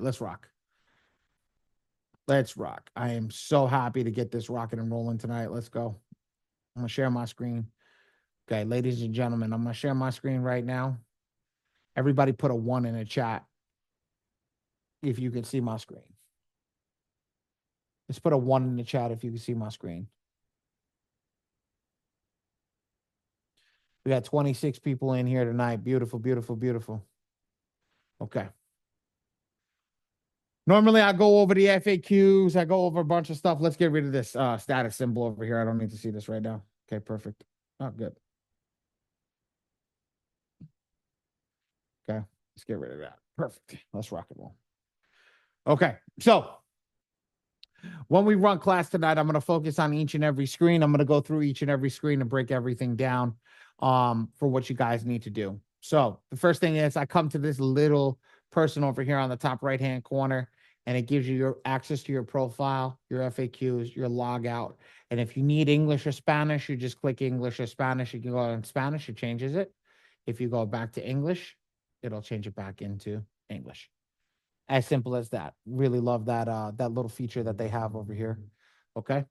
let's rock. Let's rock. I am so happy to get this rocking and rolling tonight. Let's go. I'm going to share my screen. Okay, ladies and gentlemen, I'm going to share my screen right now. Everybody put a 1 in the chat if you can see my screen. Let's put a 1 in the chat if you can see my screen. We got 26 people in here tonight. Beautiful, beautiful, beautiful. Okay. Normally, I go over the FAQs. I go over a bunch of stuff. Let's get rid of this status symbol over here. I don't need to see this right now. Okay, perfect. Oh, good. Okay, let's get rid of that. Perfect. Let's rock and roll. Okay, so when we run class tonight, I'm going to focus on each and every screen. I'm going to go through each and every screen and break everything down for what you guys need to do. So the first thing is I come to this little person over here on the top right-hand corner, and it gives you your access to your profile, your FAQs, your logout. And if you need English or Spanish, you just click English or Spanish. You can go in Spanish, it changes it. If you go back to English, it'll change it back into English. As simple as that. Really love that that little feature that they have over here. Okay.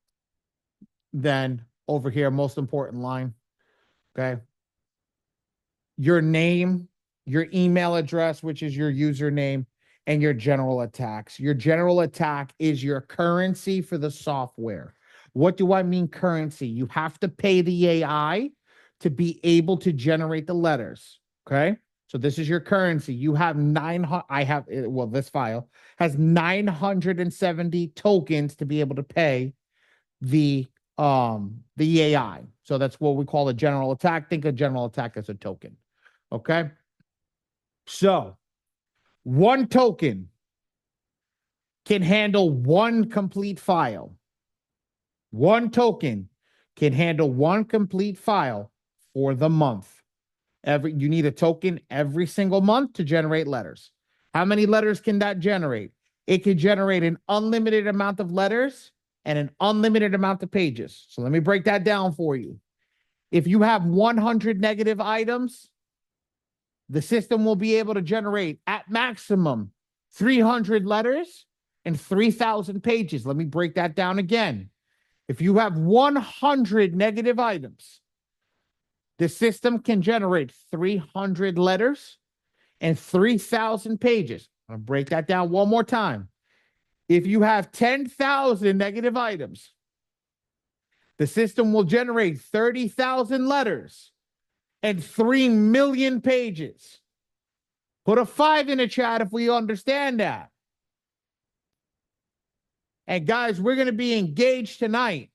Then over here, most important line. Okay. Your name, your email address, which is your username, and your general attacks. Your general attack is your currency for the software. What do I mean currency? You have to pay the AI to be able to generate the letters. Okay. So this is your currency. You have this file has 970 tokens to be able to pay the AI. So that's what we call a general attack. Think of general attack as a token. Okay. So one token can handle one complete file. One token can handle one complete file for the month. You need a token every single month to generate letters. How many letters can that generate? It can generate an unlimited amount of letters and an unlimited amount of pages. So let me break that down for you. If you have 100 negative items, the system will be able to generate at maximum 300 letters and 3,000 pages. Let me break that down again. If you have 100 negative items, the system can generate 300 letters and 3,000 pages. I'm going to break that down one more time. If you have 10,000 negative items, the system will generate 30,000 letters and 3 million pages. Put a 5 in the chat if we understand that. And guys, we're going to be engaged tonight.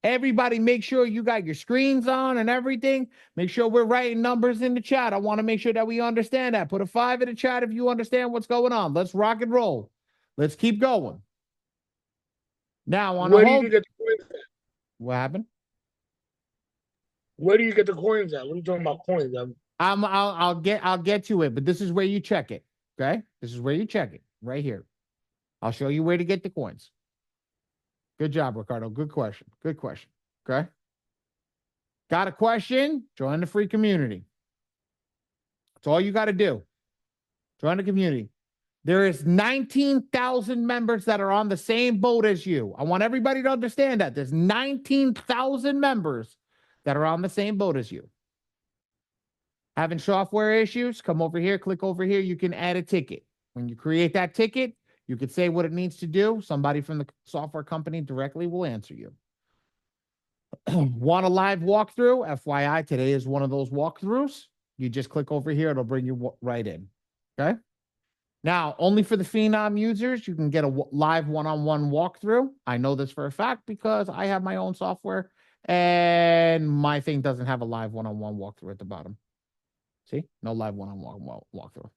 Everybody make sure you got your screens on and everything. Make sure we're writing numbers in the chat. I want to make sure that we understand that. Put a 5 in the chat if you understand what's going on. Let's rock and roll. Let's keep going. Now, on where do you get the coins at? What happened? Where do you get the coins at? What are you talking about coins? I'll get to it, but this is where you check it. Okay? This is where you check it. Right here. I'll show you where to get the coins. Good job, Ricardo. Good question. Good question. Okay? Got a question? Join the free community. That's all you got to do. Join the community. There is 19,000 members that are on the same boat as you. I want everybody to understand that. There's 19,000 members that are on the same boat as you. Having software issues? Come over here, click over here. You can add a ticket. When you create that ticket, you can say what it needs to do. Somebody from the software company directly will answer you. Want a live walkthrough? FYI, today is one of those walkthroughs. You just click over here. It'll bring you right in. Okay? Now, only for the Phenom users, you can get a live one-on-one walkthrough. I know this for a fact because I have my own software, and my thing doesn't have a live one-on-one walkthrough at the bottom. See? No live one-on-one walkthrough.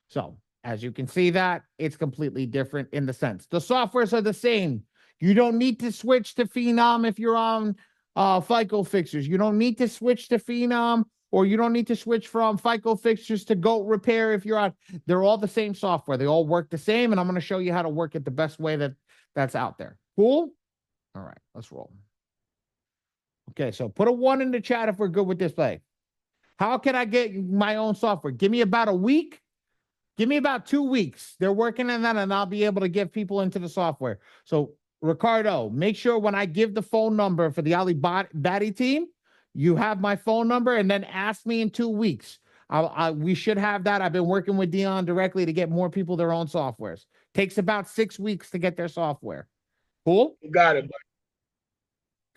So, as you can see that, it's completely different in the sense. The softwares are the same. You don't need to switch to Phenom if you're on FICO Fixers. You don't need to switch to Phenom, or you don't need to switch from FICO Fixers to Goat Repair if you're on. They're all the same software. They all work the same, and I'm going to show you how to work it the best way that's out there. Cool? All right, let's roll. Okay, so put a 1 in the chat if we're good with this play. How can I get my own software? Give me about a week. Give me about 2 weeks. They're working on that, and I'll be able to get people into the software. So, Ricardo, make sure when I give the phone number for the Ali Badi team, you have my phone number, and then ask me in 2 weeks. We should have that. I've been working with Dion directly to get more people their own softwares. Takes about 6 weeks to get their software. Cool? You got it,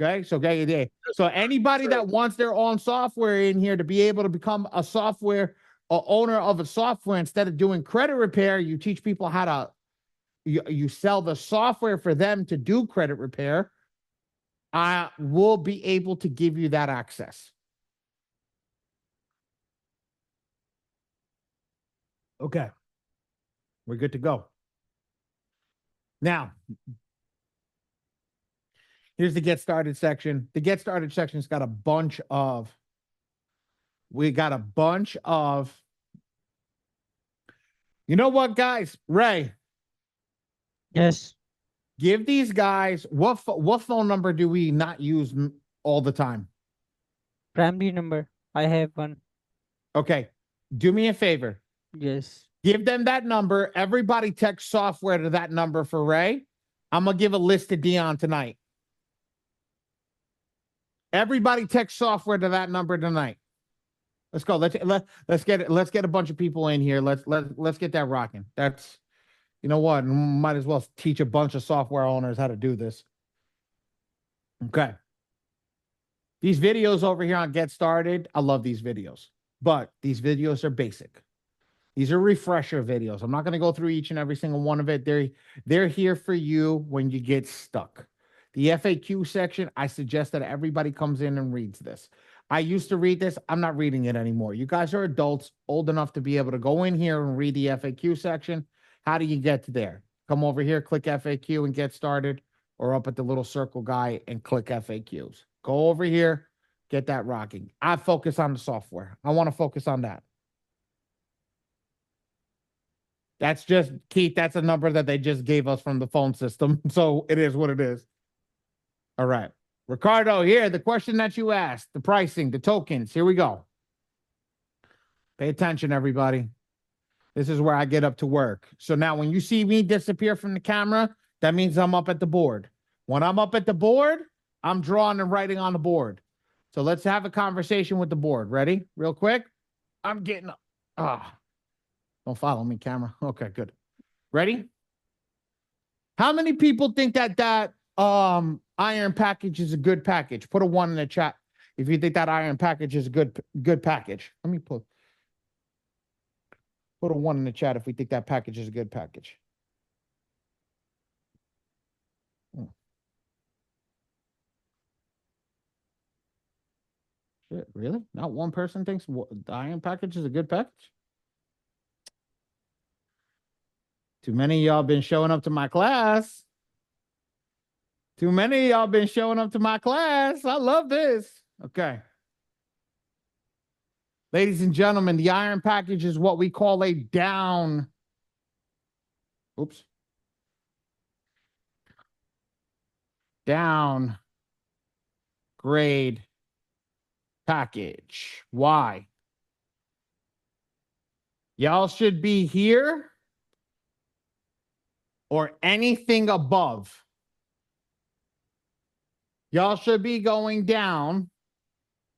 Okay, so anybody that wants their own software in here to be able to become a software owner of a software, instead of doing credit repair, you teach people how to you sell the software for them to do credit repair. I will be able to give you that access. Okay, we're good to go. Now, here's the get started section. The get started section's got a bunch of, you know what, guys? Ray, Yes. give these guys, what phone number do we not use all the time? Primary number. I have one. Okay, do me a favor. Yes. Give them that number. Everybody text software to that number for Ray. I'm going to give a list to Dion tonight. Everybody text software to that number tonight. Let's go. Let's get it. Let's get a bunch of people in here. Let's get that rocking. That's, you know what? Might as well teach a bunch of software owners how to do this. Okay. These videos over here on Get Started, I love these videos, but these videos are basic. These are refresher videos. I'm not going to go through each and every single one of it. They're here for you when you get stuck. The FAQ section, I suggest that everybody comes in and reads this. I used to read this. I'm not reading it anymore. You guys are adults, old enough to be able to go in here and read the FAQ section. How do you get to there? Come over here, click FAQ and get started, or up at the little circle guy and click FAQs. Go over here, get that rocking. I focus on the software. I want to focus on that. That's just, Keith, that's a number that they just gave us from the phone system. So it is what it is. All right. Ricardo, here, the question that you asked, the pricing, the tokens. Here we go. Pay attention, everybody. This is where I get up to work. So now when you see me disappear from the camera, that means I'm up at the board. When I'm up at the board, I'm drawing and writing on the board. So let's have a conversation with the board. Ready? Real quick. I'm getting up. Don't follow me, camera. Okay, good. Ready? How many people think that iron package is a good package? Put a 1 in the chat if you think that iron package is a good package. Let me put a 1 in the chat if we think that package is a good package. Shit, really? Not one person thinks the iron package is a good package? Too many of y'all been showing up to my class. Too many of y'all been showing up to my class. I love this. Okay. Ladies and gentlemen, the iron package is what we call a down. Oops. Down grade package. Why? Y'all should be here or anything above. Y'all should be going down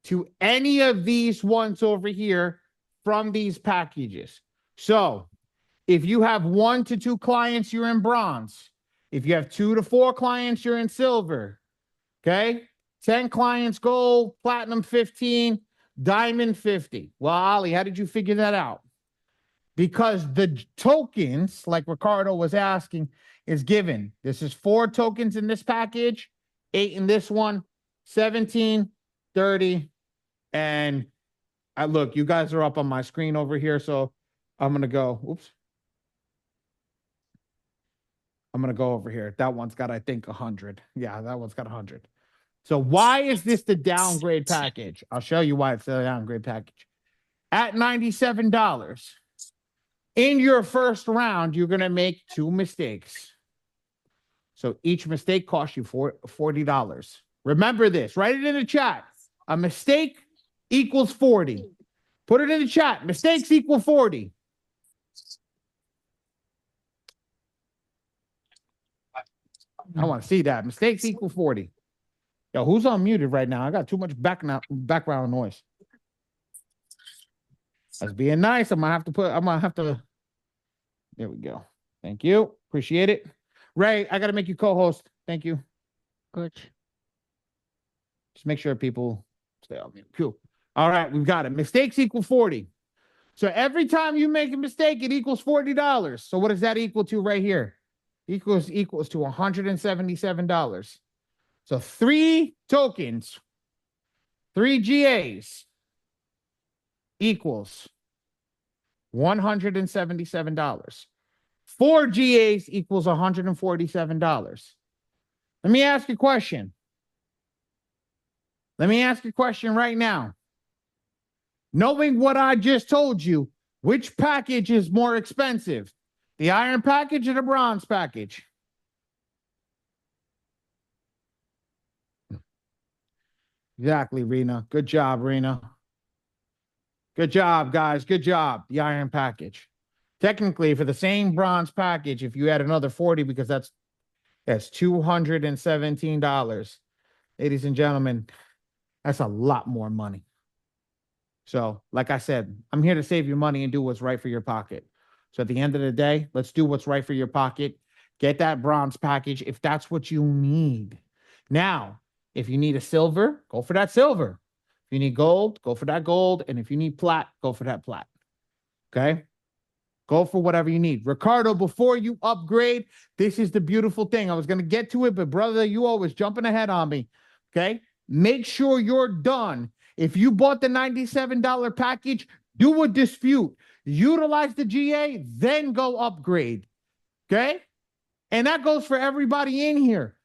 to any of these ones over here from these packages. So if you have 1 to 2 clients, you're in bronze. If you have 2 to 4 clients, you're in silver. Okay. 10 clients, gold, platinum 15, diamond 50. Well, Ali, how did you figure that out? Because the tokens, like Ricardo was asking, is given. This is 4 tokens in this package, 8 in this one, 17, 30, and look, you guys are up on my screen over here, so I'm going to go, oops. I'm going to go over here. That one's got, I think, 100. Yeah, that one's got 100. So why is this the downgrade package? I'll show you why it's the downgrade package. At $97, in your first round, you're going to make 2 mistakes. So each mistake costs you $40. Remember this. Write it in the chat. A mistake equals 40. Put it in the chat. Mistakes equal 40. I want to see that. Mistakes equal 40. Yo, who's unmuted right now? I got too much background noise. That's being nice. I'm gonna have to. There we go. Thank you. Appreciate it. Ray, I gotta make you co-host. Thank you. Good. Just make sure people stay on mute. Cool. All right, we've got it. Mistakes equal 40. So every time you make a mistake, it equals $40. So what does that equal to right here? Equals to $177. So 3 tokens, 3 GAs equals $177. 4 GAs equals $147. Let me ask you a question. Let me ask you a question right now. Knowing what I just told you, which package is more expensive? The iron package or the bronze package? Exactly, Rena. Good job, Rena. Good job, guys. Good job. The iron package. Technically, for the same bronze package, if you add another 40, because that's $217. Ladies and gentlemen, that's a lot more money. So, like I said, I'm here to save you money and do what's right for your pocket. So at the end of the day, let's do what's right for your pocket. Get that bronze package if that's what you need. Now, if you need a silver, go for that silver. If you need gold, go for that gold. And if you need plat, go for that plat. Okay? Go for whatever you need. Ricardo, before you upgrade, this is the beautiful thing. I was going to get to it, but brother, you always jumping ahead on me. Okay? Make sure you're done. If you bought the $97 package, do a dispute. Utilize the GA, then go upgrade. Okay? And that goes for everybody in here.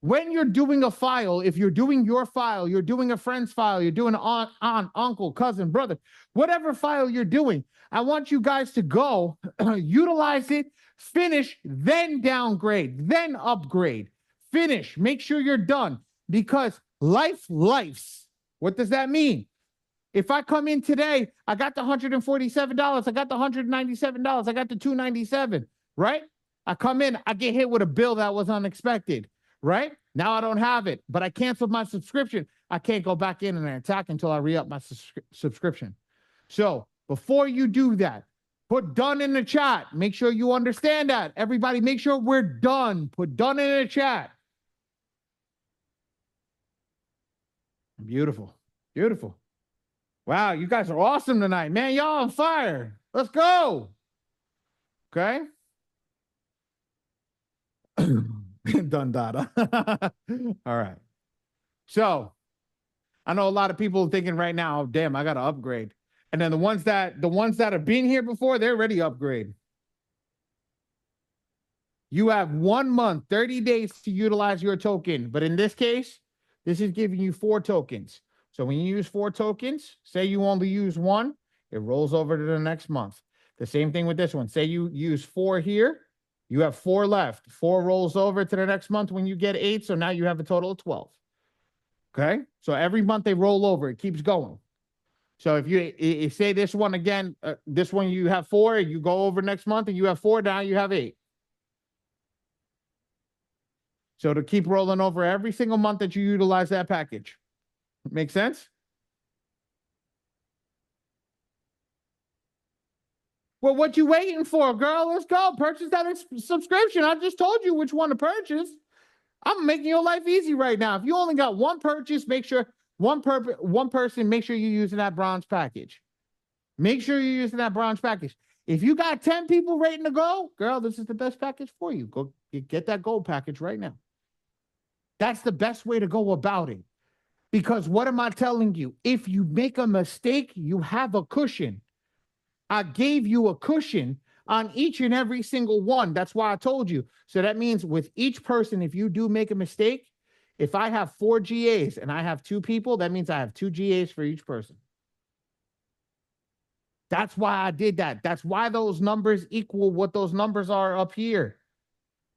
When you're doing a file, if you're doing your file, you're doing a friend's file, you're doing an aunt, uncle, cousin, brother, whatever file you're doing, I want you guys to go, utilize it, finish, then downgrade, then upgrade. Finish. Make sure you're done. Because lifes. What does that mean? If I come in today, I got the $147, I got the $197, I got the $297, right? I come in, I get hit with a bill that was unexpected, right? Now I don't have it, but I canceled my subscription. I can't go back in and attack until I re-up my subscription. So before you do that, put done in the chat. Make sure you understand that. Everybody, make sure we're done. Put done in the chat. Beautiful. Beautiful. Wow, you guys are awesome tonight, man. Y'all on fire. Let's go. Okay. Done data. All right. So I know a lot of people thinking right now, damn, I gotta upgrade. And then the ones that have been here before, they're ready to upgrade. You have 1 month, 30 days to utilize your token. But in this case, this is giving you 4 tokens. So when you use 4 tokens, say you only use 1, it rolls over to the next month. The same thing with this one. Say you use 4 here, you have 4 left. 4 rolls over to the next month when you get 8, so now you have a total of 12. Okay? So every month they roll over. It keeps going. So if you say this one again, this one you have 4, you go over next month and you have 4, now you have 8. So to keep rolling over every single month that you utilize that package. Make sense? Well, what you waiting for, girl? Let's go. Purchase that subscription. I just told you which one to purchase. I'm making your life easy right now. If you only got one purchase, make sure one person, make sure you're using that bronze package. Make sure you're using that bronze package. If you got 10 people waiting to go, girl, this is the best package for you. Go get that gold package right now. That's the best way to go about it. Because what am I telling you? If you make a mistake, you have a cushion. I gave you a cushion on each and every single one. That's why I told you. So that means with each person, if you do make a mistake, if I have 4 GAs and I have 2 people, that means I have 2 GAs for each person. That's why I did that. That's why those numbers equal what those numbers are up here.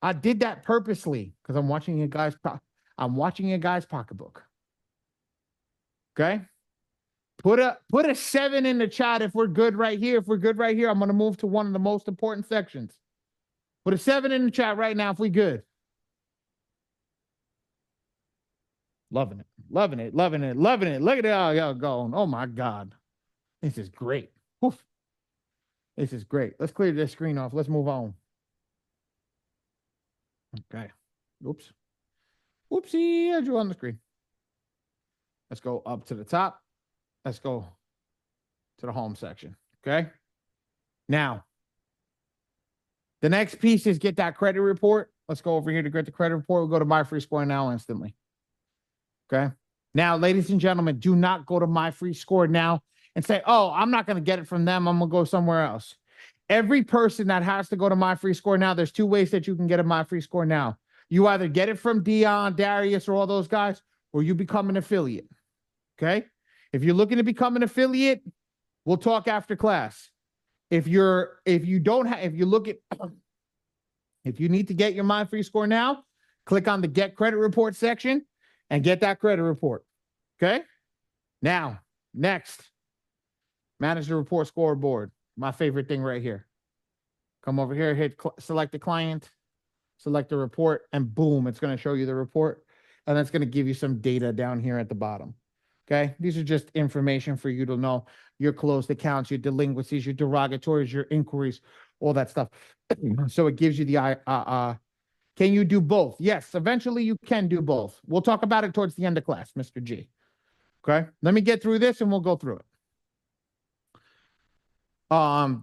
I did that purposely because I'm watching a guy's pocketbook. Okay? Put a 7 in the chat if we're good right here. If we're good right here, I'm going to move to one of the most important sections. Put a 7 in the chat right now if we good. Loving it. Loving it. Loving it. Loving it. Look at how y'all going. Oh my God. This is great. Oof. This is great. Let's clear this screen off. Let's move on. Okay. Oops. Whoopsie. I drew on the screen. Let's go up to the top. Let's go to the home section. Okay. Now, the next piece is get that credit report. Let's go over here to get the credit report. We'll go to My Free Score now instantly. Okay. Now, ladies and gentlemen, do not go to My Free Score now and say, oh, I'm not going to get it from them. I'm going to go somewhere else. Every person that has to go to My Free Score now, there's two ways that you can get a My Free Score now. You either get it from Dion, Darius, or all those guys, or you become an affiliate. Okay. If you're looking to become an affiliate, we'll talk after class. If you need to get your My Free Score now, click on the Get Credit Report section and get that credit report. Okay. Now, next, manage the report scoreboard. My favorite thing right here. Come over here, hit select the client, select the report, and boom, it's going to show you the report. And that's going to give you some data down here at the bottom. Okay. These are just information for you to know your closed accounts, your delinquencies, your derogatories, your inquiries, all that stuff. So it gives you the, can you do both? Yes. Eventually you can do both. We'll talk about it towards the end of class, Mr. G. Okay. Let me get through this and we'll go through it.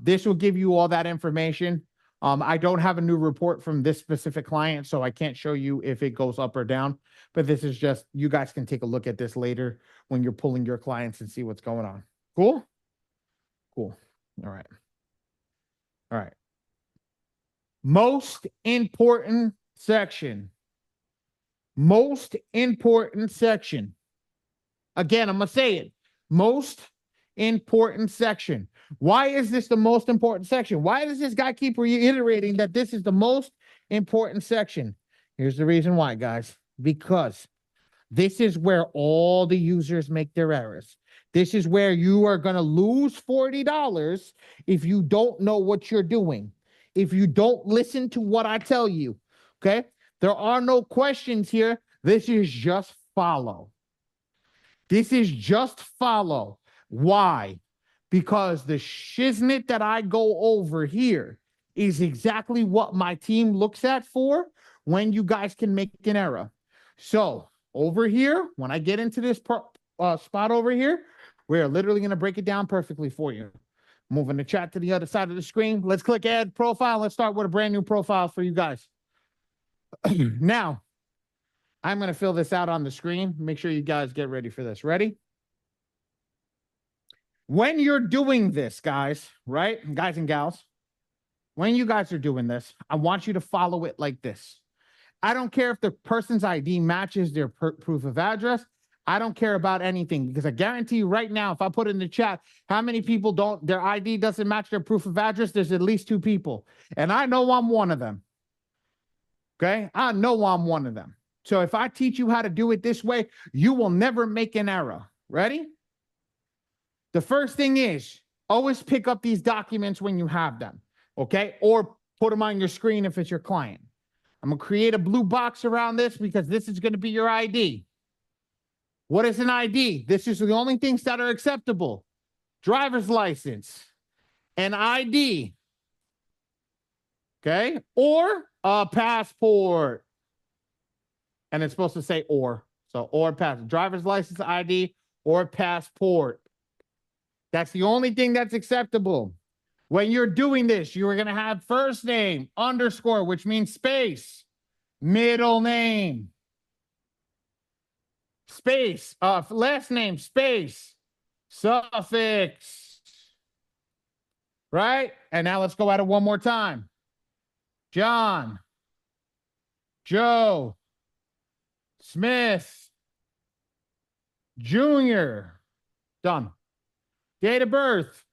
This will give you all that information. I don't have a new report from this specific client, so I can't show you if it goes up or down, but this is just, you guys can take a look at this later when you're pulling your clients and see what's going on. Cool? Cool. All right. All right. Most important section. Most important section. Again, I'm going to say it. Most important section. Why is this the most important section? Why does this guy keep reiterating that this is the most important section? Here's the reason why, guys. Because this is where all the users make their errors. This is where you are going to lose $40 if you don't know what you're doing. If you don't listen to what I tell you, okay? There are no questions here. This is just follow. This is just follow. Why? Because the shiznit that I go over here is exactly what my team looks at for when you guys can make an error. So over here, when I get into this spot over here, we're literally going to break it down perfectly for you. Moving the chat to the other side of the screen. Let's click add profile. Let's start with a brand new profile for you guys. Now, I'm going to fill this out on the screen. Make sure you guys get ready for this. Ready? When you're doing this, guys, right? Guys and gals, when you guys are doing this, I want you to follow it like this. I don't care if the person's ID matches their proof of address. I don't care about anything because I guarantee you right now, if I put in the chat, how many people their ID doesn't match their proof of address, there's at least 2 people. And I know I'm one of them. Okay? I know I'm one of them. So if I teach you how to do it this way, you will never make an error. Ready? The first thing is always pick up these documents when you have them. Okay? Or put them on your screen if it's your client. I'm going to create a blue box around this because this is going to be your ID. What is an ID? This is the only things that are acceptable. Driver's license, an ID, okay? Or a passport. And it's supposed to say or. So, or passport. Driver's license, ID, or passport. That's the only thing that's acceptable. When you're doing this, you are going to have first name, underscore, which means space, middle name, space, last name, space, suffix, right? And now let's go at it one more time. John, Joe, Smith, Jr. Done. Date of birth,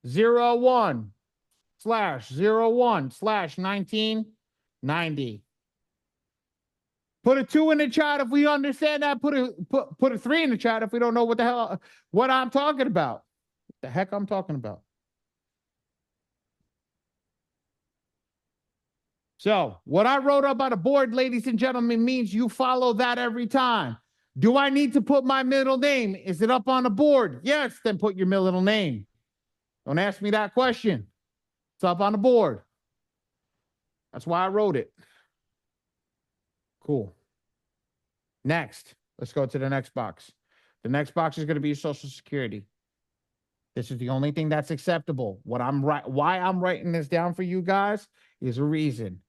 01/01/1990. Put a 2 in the chat if we understand that. Put a 3 in the chat if we don't know what I'm talking about. What the heck I'm talking about. So what I wrote up on the board, ladies and gentlemen, means you follow that every time. Do I need to put my middle name? Is it up on the board? Yes, then put your middle name. Don't ask me that question. It's up on the board. That's why I wrote it. Cool. Next, let's go to the next box. The next box is going to be Social Security. This is the only thing that's acceptable. Why I'm writing this down for you guys is a reason.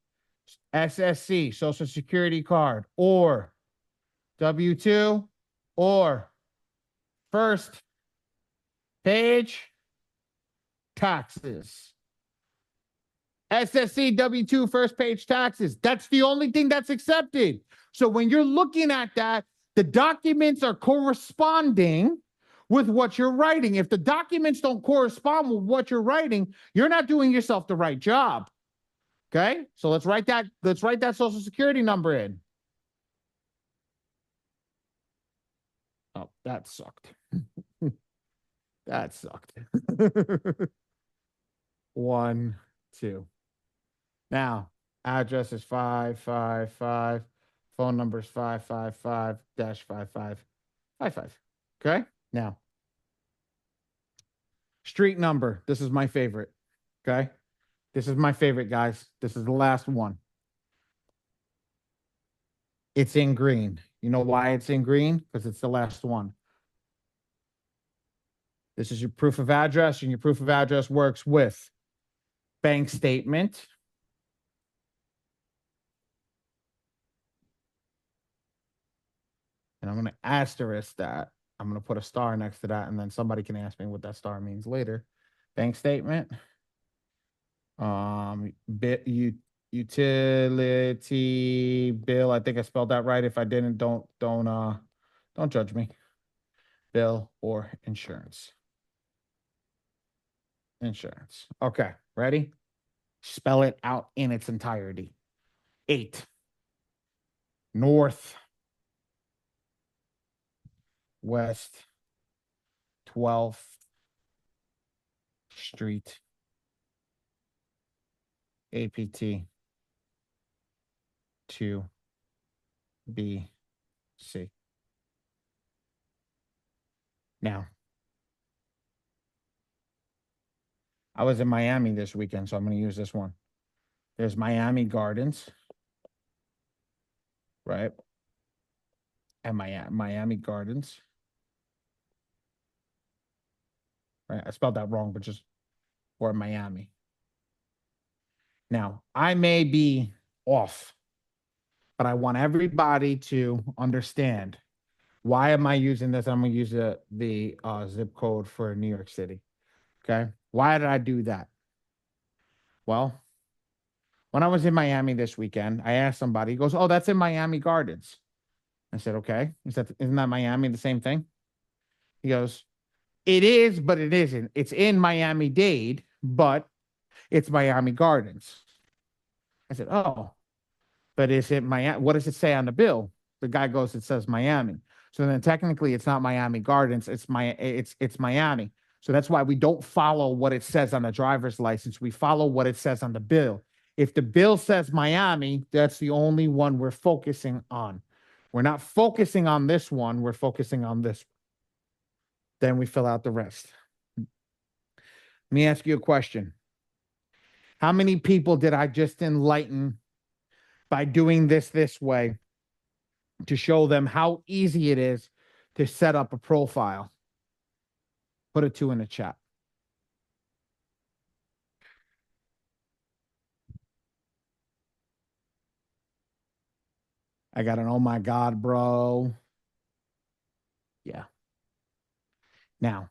SSC, Social Security card, or W-2, or first page taxes. SSC, W-2, first page taxes. That's the only thing that's accepted. So when you're looking at that, the documents are corresponding with what you're writing. If the documents don't correspond with what you're writing, you're not doing yourself the right job. Okay? So let's write that Social Security number in. Oh, that sucked. That sucked. 1, 2. Now, address is 555. Phone number is 555-5555. Okay? Now, street number. This is my favorite. Okay? This is my favorite, guys. This is the last one. It's in green. You know why it's in green? Because it's the last one. This is your proof of address, and your proof of address works with bank statement, and I'm going to asterisk that. I'm going to put a star next to that, and then somebody can ask me what that star means later. Bank statement, utility bill. I think I spelled that right. If I didn't, don't judge me. Bill or insurance. Insurance. Okay, ready? Spell it out in its entirety. 8 North West 12th Street, APT 2BC. Now, I was in Miami this weekend, so I'm going to use this one. There's Miami Gardens, right? And Miami Gardens. Right? I spelled that wrong, but just or Miami. Now, I may be off, but I want everybody to understand why am I using this? I'm going to use the zip code for New York City. Okay. Why did I do that? Well, when I was in Miami this weekend, I asked somebody, he goes, "Oh, that's in Miami Gardens." I said, "Okay." He said, "Isn't that Miami the same thing?" He goes, "It is, but it isn't. It's in Miami-Dade, but it's Miami Gardens." I said, "Oh, but is it Miami? What does it say on the bill?" The guy goes, "It says Miami." So then technically it's not Miami Gardens, it's Miami. So that's why we don't follow what it says on the driver's license. We follow what it says on the bill. If the bill says Miami, that's the only one we're focusing on. We're not focusing on this one, we're focusing on this. Then we fill out the rest. Let me ask you a question. How many people did I just enlighten by doing this way to show them how easy it is to set up a profile? Put a 2 in the chat. I got an oh my God, bro. Yeah. Now,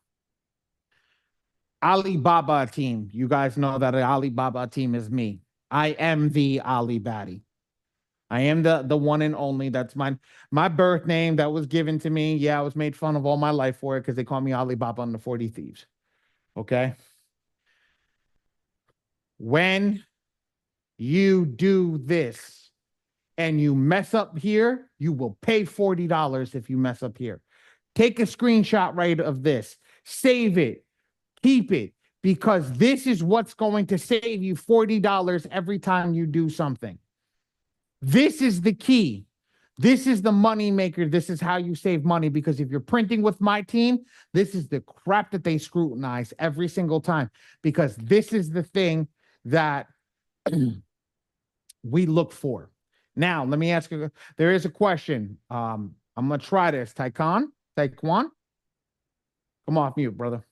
Alibaba team. You guys know that an Alibaba team is me. I am the Ali Badi. I am the one and only. That's my birth name that was given to me. Yeah, I was made fun of all my life for it because they call me Alibaba and the 40 Thieves. Okay. When you do this and you mess up here, you will pay $40 if you mess up here. Take a screenshot right of this. Save it. Keep it. Because this is what's going to save you $40 every time you do something. This is the key. This is the money maker. This is how you save money, because if you're printing with my team, this is the crap that they scrutinize every single time, because this is the thing that we look for. Now, let me ask you, there is a question. I'm going to try this. Taekwon, come off mute, brother.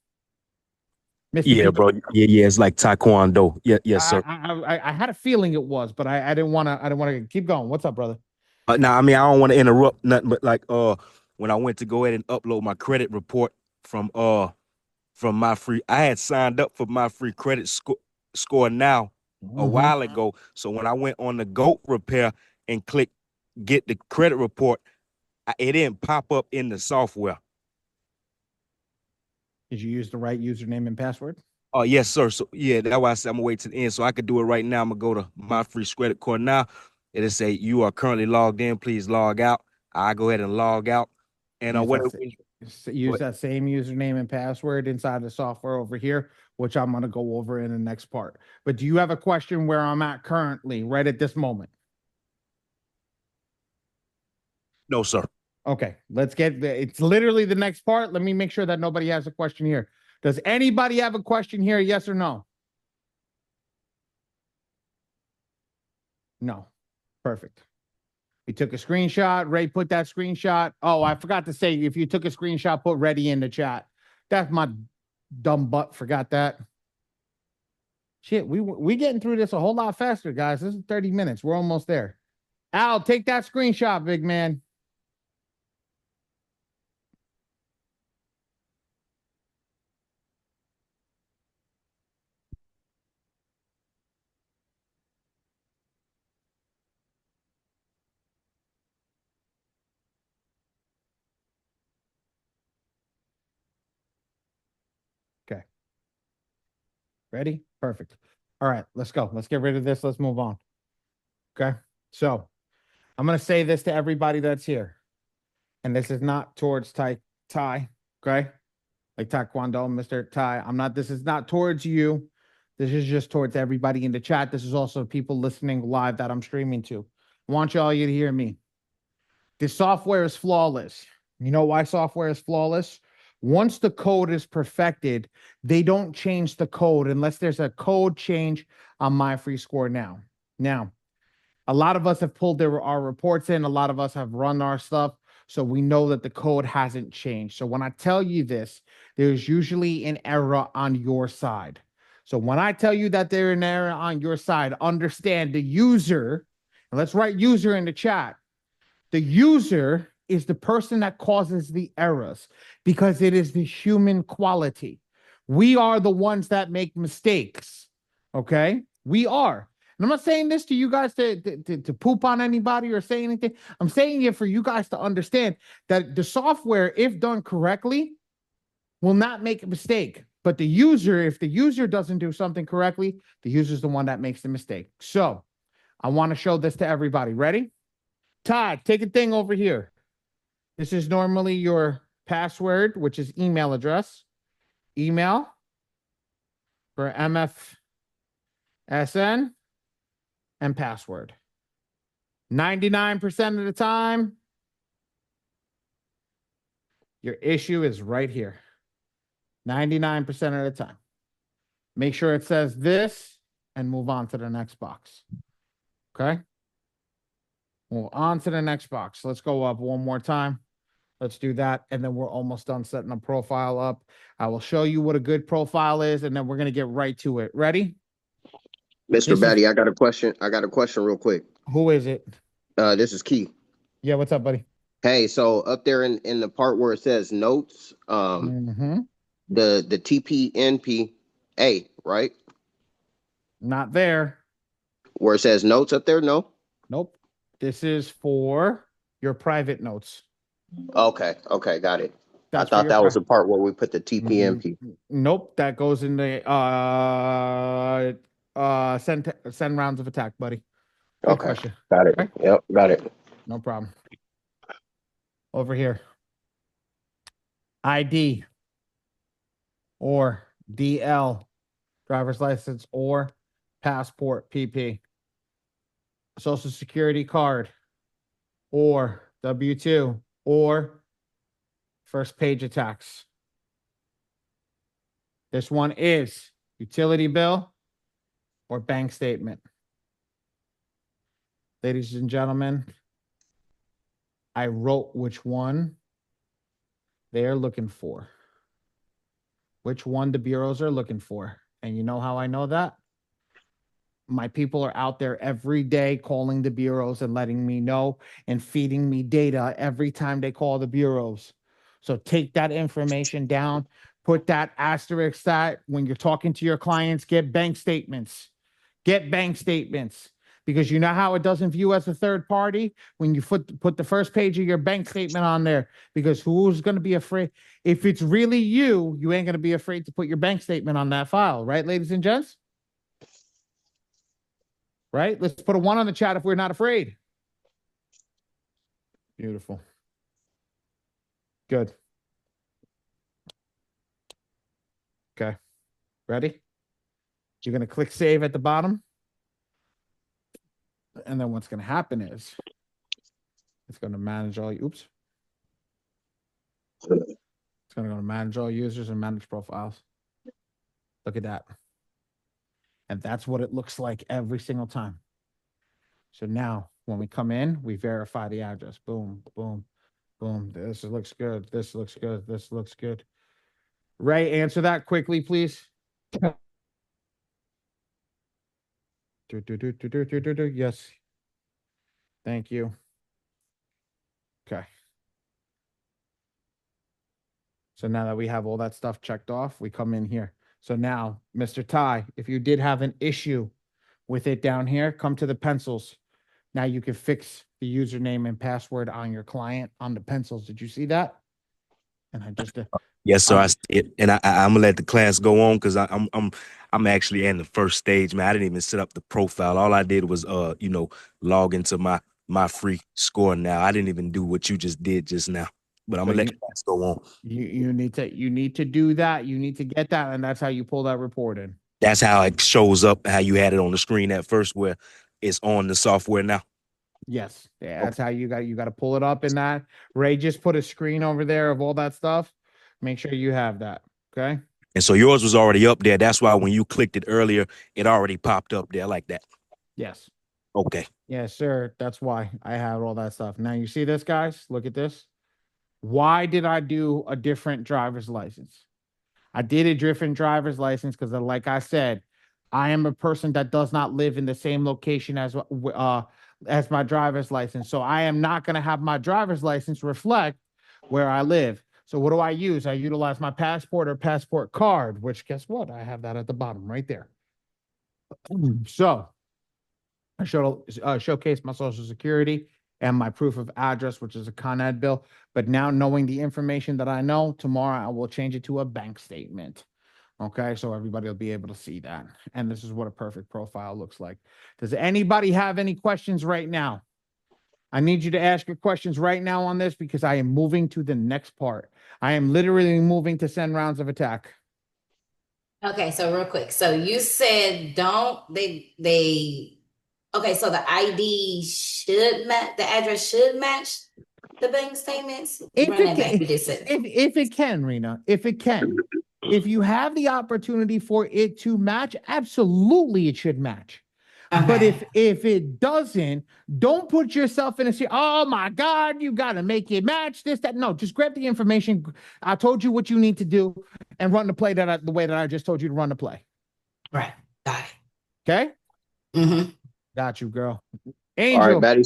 Mr. Yeah, P. bro. Yeah. It's like Taekwondo. Yeah, yes, sir. I had a feeling it was, but I didn't want to keep going. What's up, brother? Now, I mean, I don't want to interrupt nothing, but like, when I went to go ahead and upload my credit report from my free, I had signed up for my free credit score now a while ago. So when I went on the GOAT repair and clicked get the credit report, it didn't pop up in the software. Did you use the right username and password? Oh, yes, sir. So yeah, that's why I said I'm gonna wait to the end. So I could do it right now. I'm gonna go to my free credit card now. It'll say you are currently logged in. Please log out. I go ahead and log out. And use that same username and password inside the software over here, which I'm gonna go over in the next part. But do you have a question where I'm at currently, right at this moment? No, sir. Okay, let's get it's literally the next part. Let me make sure that nobody has a question here. Does anybody have a question here? Yes or no? No. Perfect. We took a screenshot. Ray put that screenshot. Oh, I forgot to say, if you took a screenshot, put ready in the chat. That's my dumb butt. Forgot that. Shit, we getting through this a whole lot faster, guys. This is 30 minutes. We're almost there. Al, take that screenshot, big man. Okay. Ready? Perfect. All right, let's go. Let's get rid of this. Let's move on. Okay. So I'm going to say this to everybody that's here. And this is not towards Ty, okay? Like Taekwondo, Mr. Ty. This is not towards you. This is just towards everybody in the chat. This is also people listening live that I'm streaming to. I want you to hear me. This software is flawless. You know why software is flawless? Once the code is perfected, they don't change the code unless there's a code change on my free score now. Now, a lot of us have pulled our reports in. A lot of us have run our stuff. So we know that the code hasn't changed. So when I tell you this, there's usually an error on your side. So when I tell you that there's an error on your side, understand the user, and let's write user in the chat. The user is the person that causes the errors because it is the human quality. We are the ones that make mistakes. Okay? We are. And I'm not saying this to you guys to poop on anybody or say anything. I'm saying it for you guys to understand that the software, if done correctly, will not make a mistake. But the user, if the user doesn't do something correctly, the user is the one that makes the mistake. So I want to show this to everybody. Ready? Todd, take a thing over here. This is normally your password, which is email address. Email for MFSN and password. 99% of the time, your issue is right here. 99% of the time. Make sure it says this and move on to the next box. Okay? Move on to the next box. Let's go up one more time. Let's do that. And then we're almost done setting a profile up. I will show you what a good profile is, and then we're going to get right to it. Ready? Mr. Badi, I got a question. I got a question real quick. Who is it? This is Key. Yeah, what's up, buddy? Hey, so up there in the part where it says notes, the TPNPA, right? Not there. Where it says notes up there, no? Nope. This is for your private notes. Okay, got it. That's I thought that was the part where we put the TPNP. Nope, that goes in the send rounds of attack, buddy. Good question. Got it. Okay. Yep, got it. No problem. Over here. ID or DL, driver's license or passport, PP. Social security card. or W-2 or first page of tax. This one is utility bill or bank statement. Ladies and gentlemen, I wrote which one they're looking for. Which one the bureaus are looking for. And you know how I know that? My people are out there every day calling the bureaus and letting me know and feeding me data every time they call the bureaus. So take that information down, put that asterisk that when you're talking to your clients, get bank statements. Get bank statements. Because you know how it doesn't view as a third party when you put the first page of your bank statement on there. Because who's going to be afraid? If it's really you, you ain't going to be afraid to put your bank statement on that file, right, ladies and gents? Right? Let's put a 1 on the chat if we're not afraid. Beautiful. Good. Okay. Ready? You're going to click save at the bottom. And then what's going to happen is it's going to manage all, oops. It's going to go to manage all users and manage profiles. Look at that. And that's what it looks like every single time. So now when we come in, we verify the address. Boom, boom, boom. This looks good. This looks good. This looks good. Ray, answer that quickly, please. Yes. Thank you. Okay. So now that we have all that stuff checked off, we come in here. So now, Mr. Ty, if you did have an issue with it down here, come to the pencils. Now you can fix the username and password on your client on the pencils. Did you see that? And I just Yes, sir. I see it. And I'm gonna let the class go on because I'm actually in the first stage, man. I didn't even set up the profile. All I did was log into my free score now. I didn't even do what you just did just now. But I'm gonna let the class go on. You need to do that. You need to get that, and that's how you pull that report in. That's how it shows up, how you had it on the screen at first, where it's on the software now. Yes, yeah, that's how you got to pull it up in that. Ray just put a screen over there of all that stuff. Make sure you have that. Okay. And so yours was already up there. That's why when you clicked it earlier, it already popped up there like that. Yes. Okay. Yes, sir. That's why I have all that stuff. Now you see this, guys? Look at this. Why did I do a different driver's license? I did a different driver's license because, like I said, I am a person that does not live in the same location as my driver's license. So I am not going to have my driver's license reflect where I live. So what do I use? I utilize my passport or passport card, which guess what? I have that at the bottom right there. So I showcase my social security and my proof of address, which is a Con Ed bill. But now knowing the information that I know, tomorrow I will change it to a bank statement. Okay, so everybody will be able to see that. And this is what a perfect profile looks like. Does anybody have any questions right now? I need you to ask your questions right now on this because I am moving to the next part. I am literally moving to send rounds of attack. Okay, so real quick. So you said okay, so the ID should match, the address should match the bank statements. If Run it that back. can, You just said. if it can, Rena, if it can. If you have the opportunity for it to match, absolutely it should match. But Okay. if it doesn't, don't put yourself in a oh my God, you got to make it match this, that. No, just grab the information. I told you what you need to do and run the play the way that I just told you to run the play. Right. Got it. Okay? Mm-hmm. Got you, girl. All Angel. right, Badi.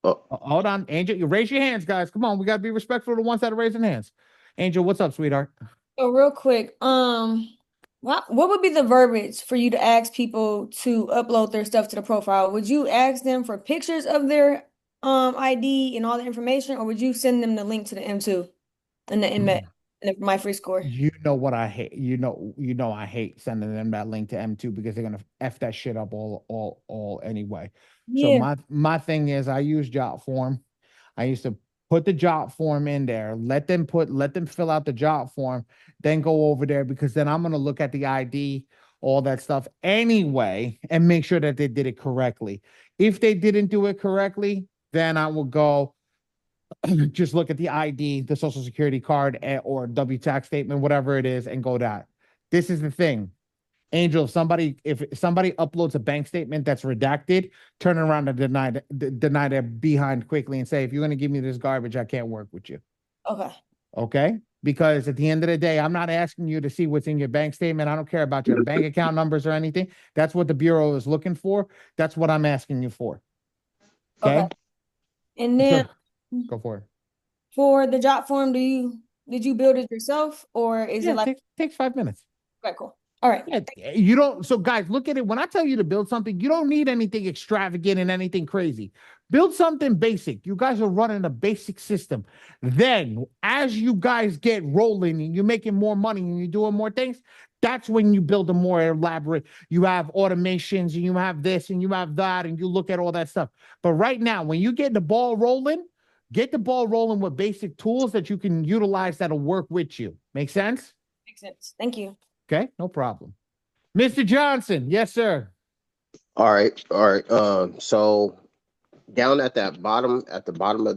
Hold on. Angel, you raise your hands, guys. Come on. We got to be respectful of the ones that are raising hands. Angel, what's up, sweetheart? So real quick, what would be the verbiage for you to ask people to upload their stuff to the profile? Would you ask them for pictures of their ID and all the information, or would you send them the link to the M2 and the inmet and my free score? You know what I hate. You know I hate sending them that link to M2 because they're gonna F that shit up all anyway. Yeah. So my thing is I use Jot form. I used to put the Jot form in there, let them fill out the Jot form, then go over there because then I'm gonna look at the ID, all that stuff anyway, and make sure that they did it correctly. If they didn't do it correctly, Then I will go just look at the ID, the social security card, or W tax statement, whatever it is, and go that. This is the thing. Angel, if somebody uploads a bank statement that's redacted, turn around and deny their behind quickly and say, if you're going to give me this garbage, I can't work with you. Okay. Okay? Because at the end of the day, I'm not asking you to see what's in your bank statement. I don't care about your bank account numbers or anything. That's what the Bureau is looking for. That's what I'm asking you for. Okay? And then Go for it. for the job form, did you build it yourself or is it like takes 5 minutes. okay, cool. All right. Yeah, you don't. So, guys, look at it. When I tell you to build something, you don't need anything extravagant and anything crazy. Build something basic. You guys are running a basic system. Then, as you guys get rolling and you're making more money and you're doing more things, that's when you build a more elaborate. You have automations and you have this and you have that and you look at all that stuff. But right now, when you get the ball rolling, get the ball rolling with basic tools that you can utilize that'll work with you. Make sense? Makes sense. Thank you. Okay, no problem. Mr. Johnson, yes, sir. All right. So down at the bottom of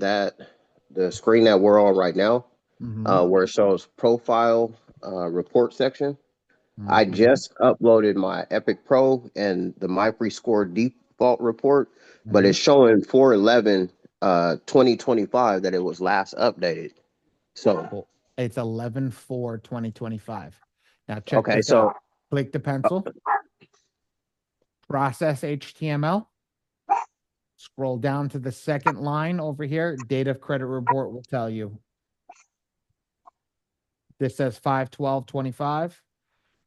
the screen that we're on right now, where it shows profile report section, I just uploaded my Epic Pro and the My Free Score default report, but it's showing 4/11/2025 that it was last updated. So it's 11/4/2025. Now check okay, this so out. Click the pencil. Process HTML. Scroll down to the second line over here. Date of credit report will tell you. This says 5/12/25.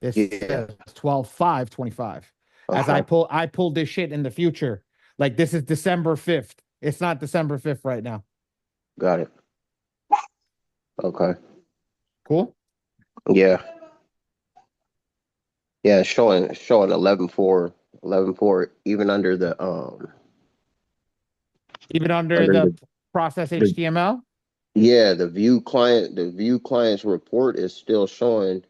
This says 12/5/25. As I pulled this shit in the future. Like this is December 5th. It's not December 5th right now. got it. Okay. Cool. Yeah. Yeah, showing 11/4 even under the Even under under the process HTML. Yeah, the view client's report is still showing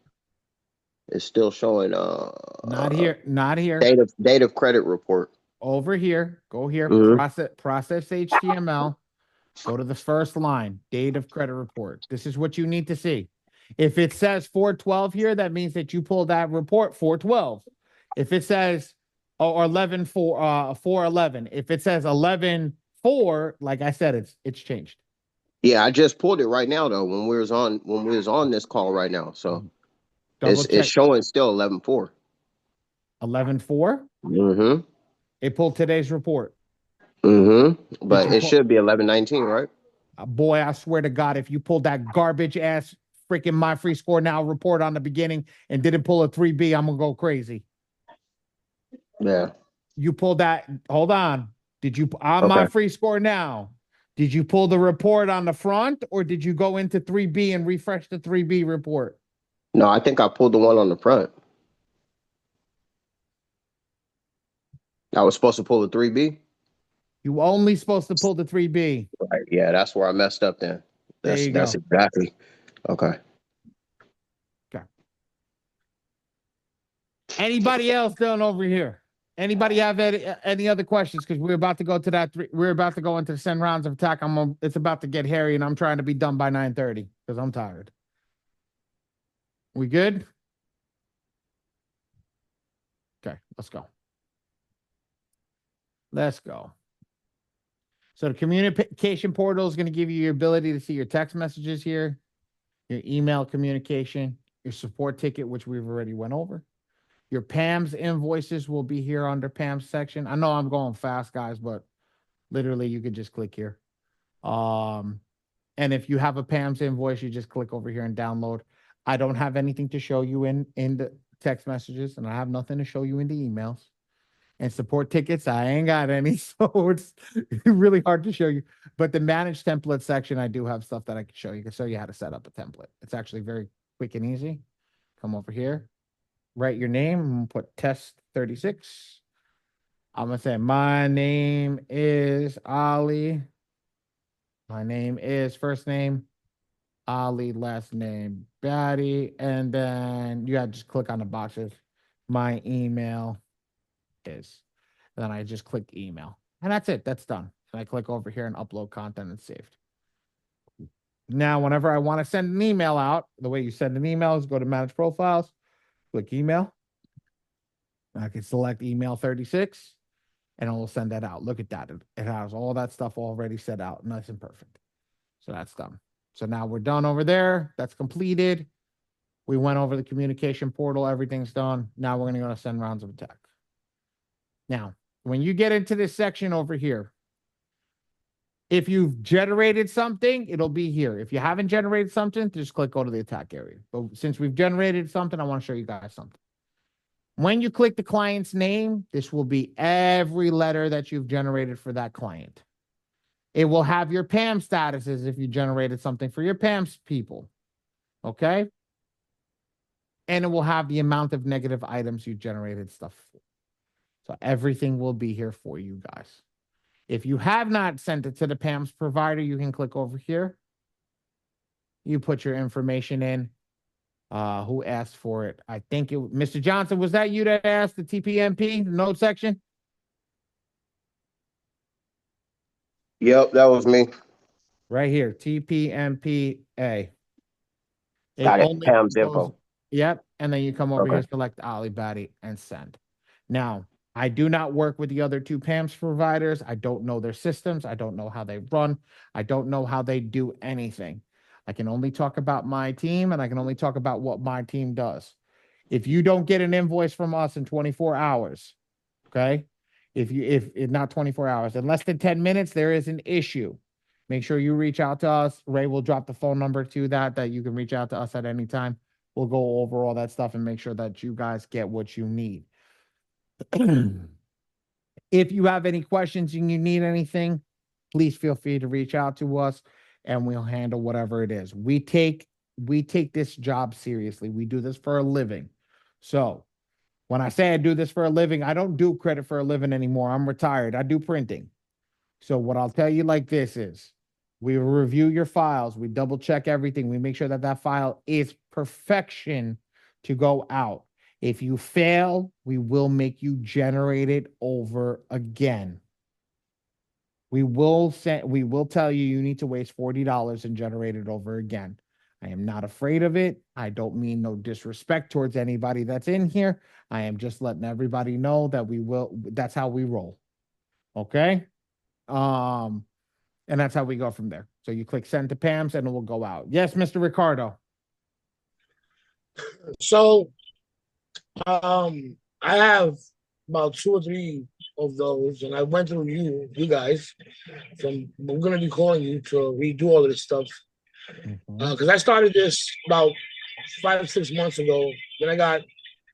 Not here. date of credit report. Over here. Go here. Process HTML. Go to the first line. Date of credit report. This is what you need to see. If it says 4/12 here, that means that you pulled that report 4/12. If it says or 4/11. If it says 11/4, like I said, it's changed. Yeah, I just pulled it right now though when we was on this call right now. So it's showing still 11/4. 11/4? Mm-hmm. It pulled today's report. Mm-hmm. But it should be 11/19, right? Boy, I swear to God, if you pulled that garbage ass freaking My Free Score Now report on the beginning and didn't pull a 3B, I'm gonna go crazy. Yeah. You pulled that. Hold on. Did you on My Free Score Now? Did you pull the report on the front or did you go into 3B and refresh the 3B report? No, I think I pulled the one on the front. I was supposed to pull the 3B. You only supposed to pull the 3B. Right. Yeah, that's where I messed up then. That's exactly. Okay. Anybody else down over here? Anybody have any other questions? Because we're about to go to that. We're about to go into the 10 rounds of attack. It's about to get hairy, and I'm trying to be done by 9:30 because I'm tired. We good? Okay, let's go. Let's go. So the communication portal is going to give you your ability to see your text messages here, your email communication, your support ticket, which we've already went over. Your PAM's invoices will be here under PAM's section. I know I'm going fast, guys, but literally you could just click here. And if you have a PAM's invoice, you just click over here and download. I don't have anything to show you in the text messages, and I have nothing to show you in the emails. And support tickets, I ain't got any, so it's really hard to show you. But the manage template section, I do have stuff that I can show you. I can show you how to set up a template. It's actually very quick and easy. Come over here. Write your name. I'm gonna put test 36. I'm gonna say my name is Ali. My name is first name Ali, last name Badi, and then you gotta just click on the boxes. My email is. Then I just click email, and that's it. That's done. And I click over here and upload content and saved. Now, whenever I want to send an email out, the way you send an email is go to manage profiles, click email. I can select email 36 and it will send that out. Look at that. It has all that stuff already set out, nice and perfect. So that's done. So now we're done over there. That's completed. We went over the communication portal. Everything's done. Now we're going to go to send rounds of attack. Now, when you get into this section over here, if you've generated something, it'll be here. If you haven't generated something, just click go to the attack area. But since we've generated something, I want to show you guys something. When you click the client's name, this will be every letter that you've generated for that client. It will have your PAM statuses if you generated something for your PAM's people. Okay? And it will have the amount of negative items you generated stuff for. So everything will be here for you guys. If you have not sent it to the PAM's provider, you can click over here. You put your information in. Who asked for it? I think it, Mr. Johnson, was that you that asked the TPMP, the note section? Yep, that was me. Right here, TPMPA. Got it. Pam's info. Yep. And then you come over Okay. here, select Ali Badi and send. Now, I do not work with the other two PAMS providers. I don't know their systems. I don't know how they run. I don't know how they do anything. I can only talk about my team and I can only talk about what my team does. If you don't get an invoice from us in 24 hours, okay? If not 24 hours, in less than 10 minutes, there is an issue. Make sure you reach out to us. Ray will drop the phone number to that you can reach out to us at any time. We'll go over all that stuff and make sure that you guys get what you need. If you have any questions and you need anything, please feel free to reach out to us and we'll handle whatever it is. We take this job seriously. We do this for a living. So when I say I do this for a living, I don't do credit for a living anymore. I'm retired. I do printing. So what I'll tell you like this is we review your files. We double check everything. We make sure that that file is perfection to go out. If you fail, we will make you generate it over again. We will tell you you need to waste $40 and generate it over again. I am not afraid of it. I don't mean no disrespect towards anybody that's in here. I am just letting everybody know that that's how we roll. Okay? And that's how we go from there. So you click send to PAMS and it will go out. Yes, Mr. Ricardo. So, I have about 2 or 3 of those, and I went through you guys. We're gonna be calling you to redo all of this stuff because I started this about 5 or 6 months ago. Then I got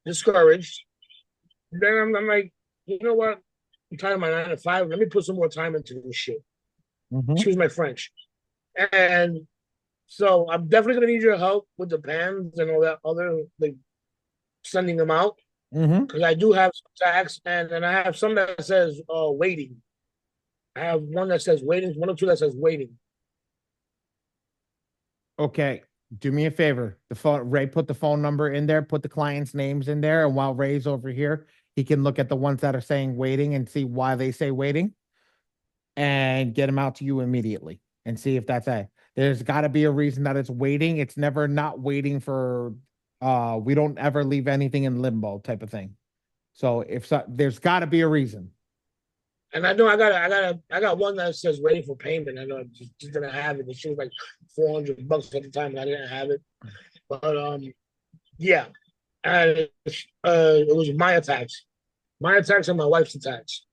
discouraged. Then I'm like, you know what? I'm tired of my 9 to 5. Let me put some more time into this shit. Excuse my French. And so I'm definitely gonna need your help with the PAMs and all that other, like, sending them out. Because I do have some tax, and I have some that says waiting. I have one that says waiting, 1 or 2 that says waiting. Okay, do me a favor. Ray put the phone number in there, put the client's names in there, and while Ray's over here, he can look at the ones that are saying waiting and see why they say waiting, and get them out to you immediately and see if that's a. There's got to be a reason that it's waiting. It's never not waiting for. We don't ever leave anything in limbo type of thing. So there's got to be a reason. And I know I got one that says waiting for payment. I know I just didn't have it. It was like $400 at the time, and I didn't have it. But yeah, and it was my attacks and my wife's attacks.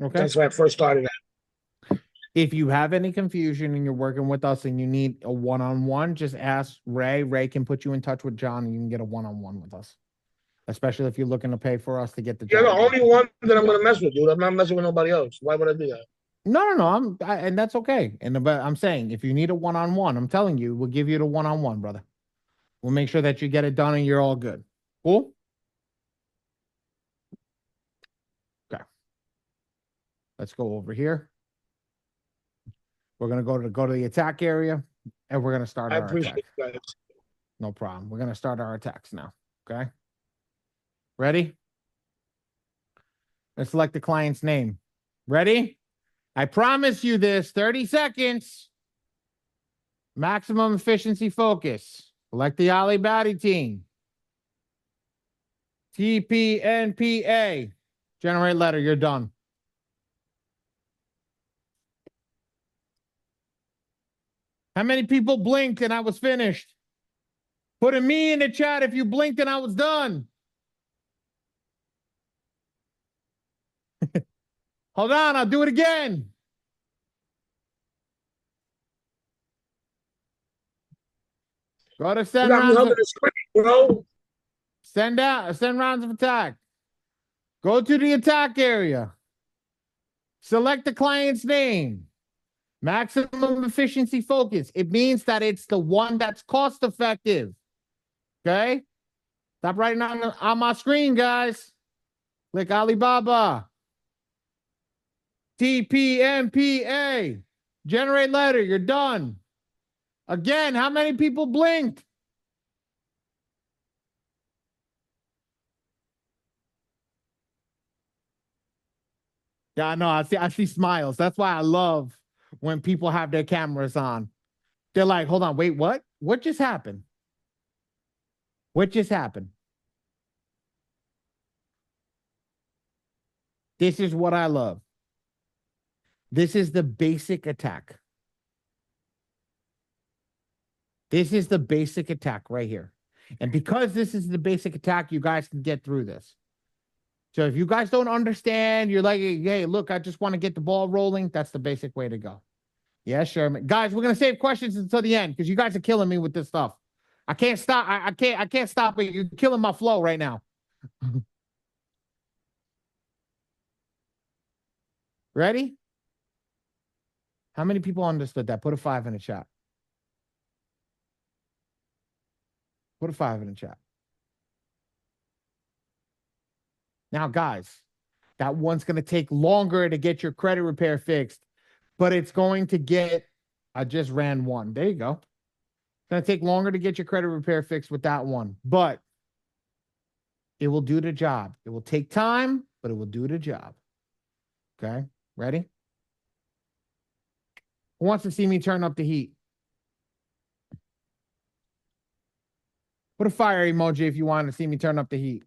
Okay, that's why I first started that. If you have any confusion and you're working with us and you need a one-on-one, just ask Ray. Ray can put you in touch with John and you can get a one-on-one with us. Especially if you're looking to pay for us to get the job. You're the only one that I'm going to mess with, dude. I'm not messing with nobody else. Why would I do that? No. And that's okay. But I'm saying if you need a one-on-one, I'm telling you, we'll give you the one-on-one, brother. We'll make sure that you get it done and you're all good. Cool? Okay. Let's go over here. We're going to go to the attack area and we're going to start our attack. That. No problem. We're going to start our attacks now. Okay. Ready? Let's select the client's name. Ready? I promise you this, 30 seconds. Maximum efficiency focus. Select the Ali Badi team. TPNPA. Generate letter, you're done. How many people blinked and I was finished? Put a me in the chat if you blinked and I was done. Hold on, I'll do it again. Go to You send got me rounds under of, the screen, bro. send rounds of attack. Go to the attack area. Select the client's name. Maximum efficiency focus. It means that it's the one that's cost effective. Okay? Stop writing on my screen, guys. Click Alibaba. TPMPA. Generate letter. You're done. Again, how many people blinked? Yeah, no, I see smiles. That's why I love when people have their cameras on. They're like, hold on, wait, what? What just happened? What just happened? This is what I love. This is the basic attack. This is the basic attack right here. And because this is the basic attack, you guys can get through this. So if you guys don't understand, you're like, hey, look, I just want to get the ball rolling. That's the basic way to go. Yeah, sure. Guys, we're going to save questions until the end because you guys are killing me with this stuff. I can't stop. I can't stop it. You're killing my flow right now. Ready? How many people understood that? Put a 5 in the chat. Put a 5 in the chat. Now, guys, that one's going to take longer to get your credit repair fixed, but it's going to get, I just ran one. There you go. It's going to take longer to get your credit repair fixed with that one, but it will do the job. It will take time, but it will do the job. Okay, ready? Who wants to see me turn up the heat? Put a fire emoji if you want to see me turn up the heat.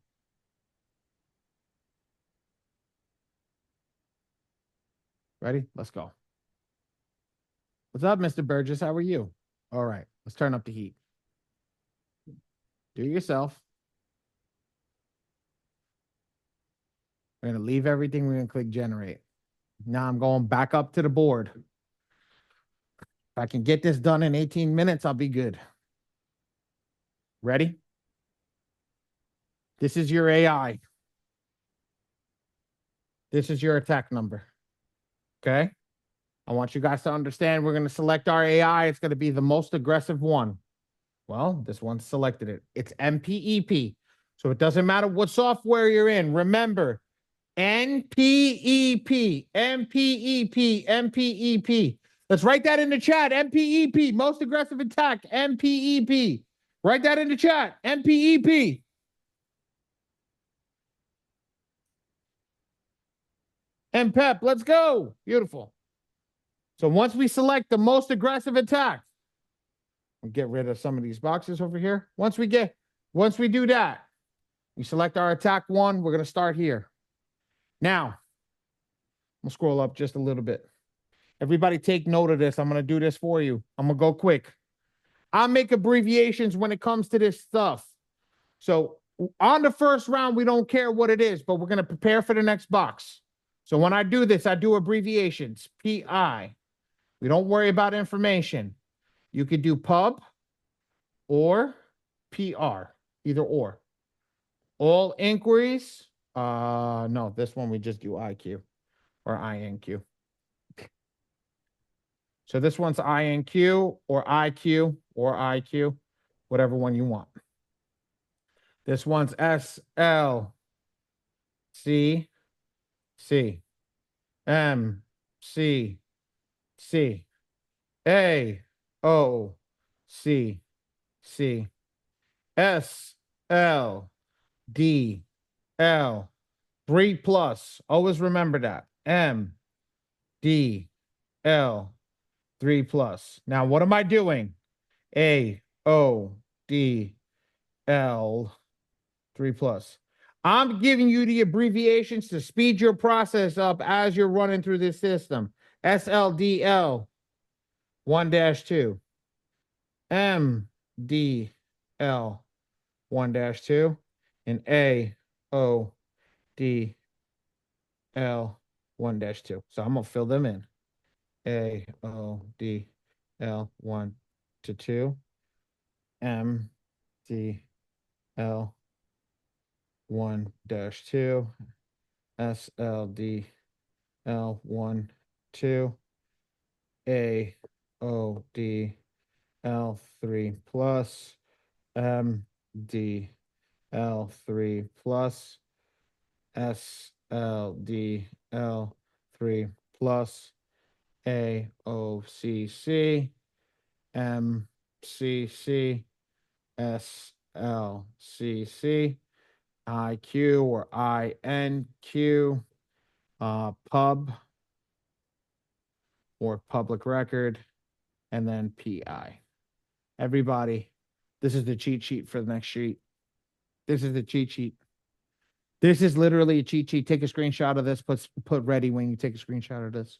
Ready? Let's go. What's up, Mr. Burgess? How are you? All right, let's turn up the heat. Do it yourself. We're going to leave everything. We're going to click generate. Now I'm going back up to the board. If I can get this done in 18 minutes, I'll be good. Ready? This is your AI. This is your attack number. Okay? I want you guys to understand we're going to select our AI. It's going to be the most aggressive one. Well, this one selected it. It's MPEP. So it doesn't matter what software you're in. Remember, NPEP, MPEP, MPEP. Let's write that in the chat. MPEP, most aggressive attack, MPEP. Write that in the chat. MPEP. MPEP, let's go. Beautiful. So once we select the most aggressive attack, we'll get rid of some of these boxes over here. Once we do that, we select our attack one. We're going to start here. Now, we'll scroll up just a little bit. Everybody take note of this. I'm going to do this for you. I'm going to go quick. I'll make abbreviations when it comes to this stuff. So on the first round, we don't care what it is, but we're going to prepare for the next box. So when I do this, I do abbreviations. PI. We don't worry about information. You could do pub or PR, either or. All inquiries. No, this one we just do IQ or INQ. So this one's INQ or IQ, whatever one you want. This one's SLCC, MCC, AOCC, SLDL, 3+. Always remember that. M, D L 3 plus. Now, what am I doing? A O D L 3 plus. I'm giving you the abbreviations to speed your process up as you're running through this system. SLDL 1-2, MDL 1-2, and AODL 1-2. So I'm gonna fill them in. AODL 1 to 2, MDL 1-2, SLDL 1, 2, AODL 3 plus, MDL 3 plus, SLDL 3 plus, AOCC, MCC, SLCC, IQ or INQ, pub or public record, and then PI. Everybody, this is the cheat sheet for the next sheet. This is the cheat sheet. This is literally a cheat sheet. Take a screenshot of this, put ready when you take a screenshot of this.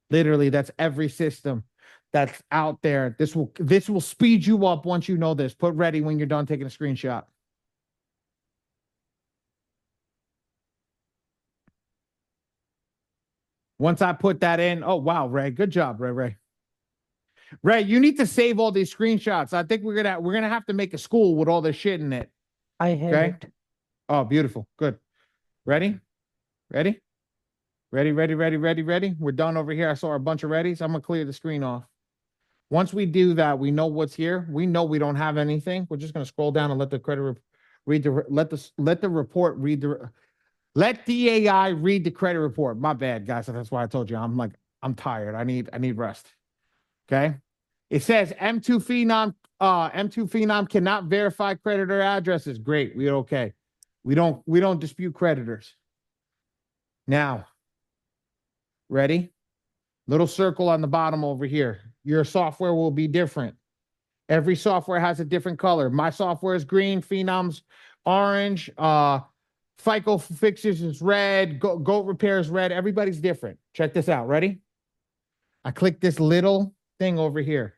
Literally, that's every system that's out there. This will speed you up once you know this. Put ready when you're done taking a screenshot. Once I put that in, oh wow, Ray, good job, Ray. Ray, you need to save all these screenshots. I think we're gonna have to make a school with all this shit in it. I have Okay. it. Oh, beautiful. Good. Ready? Ready? Ready, ready, ready, ready, ready. We're done over here. I saw a bunch of readies. I'm gonna clear the screen off. Once we do that, we know what's here. We know we don't have anything. We're just gonna scroll down and let the credit read the let the report read the let the AI read the credit report. My bad, guys. That's why I told you I'm tired. I need rest. Okay. It says M2 Phenom cannot verify creditor addresses. Great. We're okay. We don't dispute creditors. Now, ready? Little circle on the bottom over here. Your software will be different. Every software has a different color. My software is green, Phenom's orange, FICO Fixes is red, Goat Repair is red. Everybody's different. Check this out. Ready? I click this little thing over here.